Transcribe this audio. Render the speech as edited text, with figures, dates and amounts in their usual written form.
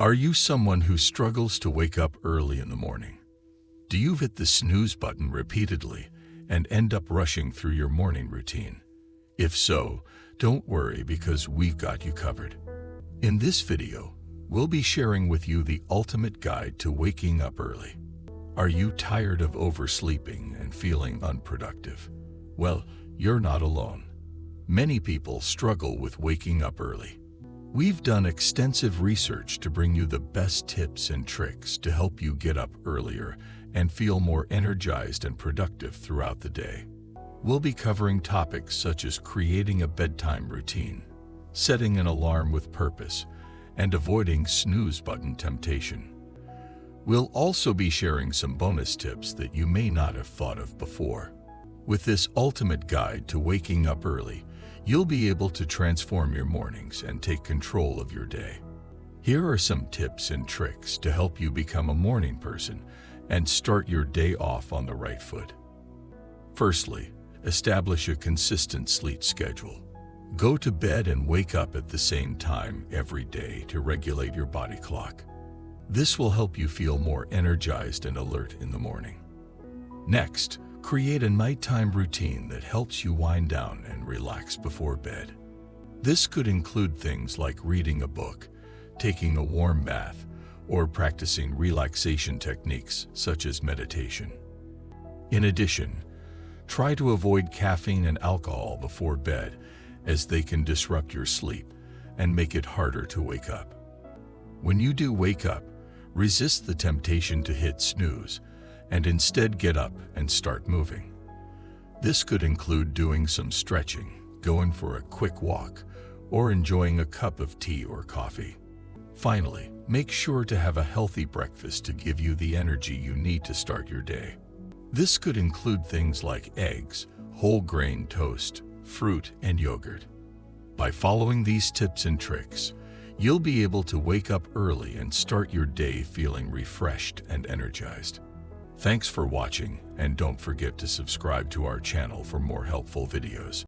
Are you someone who struggles to wake up early in the morning? Do you hit the snooze button repeatedly and end up rushing through your morning routine? If so, don't worry because we've got you covered. In this video, we'll be sharing with you the ultimate guide to waking up early. Are you tired of oversleeping and feeling unproductive? Well, you're not alone. Many people struggle with waking up early. We've done extensive research to bring you the best tips and tricks to help you get up earlier and feel more energized and productive throughout the day. We'll be covering topics such as creating a bedtime routine, setting an alarm with purpose, and avoiding snooze button temptation. We'll also be sharing some bonus tips that you may not have thought of before. With this ultimate guide to waking up early, you'll be able to transform your mornings and take control of your day. Here are some tips and tricks to help you become a morning person and start your day off on the right foot. Firstly, establish a consistent sleep schedule. Go to bed and wake up at the same time every day to regulate your body clock. This will help you feel more energized and alert in the morning. Next, create a nighttime routine that helps you wind down and relax before bed. This could include things like reading a book, taking a warm bath, or practicing relaxation techniques such as meditation. In addition, try to avoid caffeine and alcohol before bed as they can disrupt your sleep and make it harder to wake up. When you do wake up, resist the temptation to hit snooze and instead get up and start moving. This could include doing some stretching, going for a quick walk, or enjoying a cup of tea or coffee. Finally, make sure to have a healthy breakfast to give you the energy you need to start your day. This could include things like eggs, whole grain toast, fruit, and yogurt. By following these tips and tricks, you'll be able to wake up early and start your day feeling refreshed and energized. Thanks for watching, and don't forget to subscribe to our channel for more helpful videos.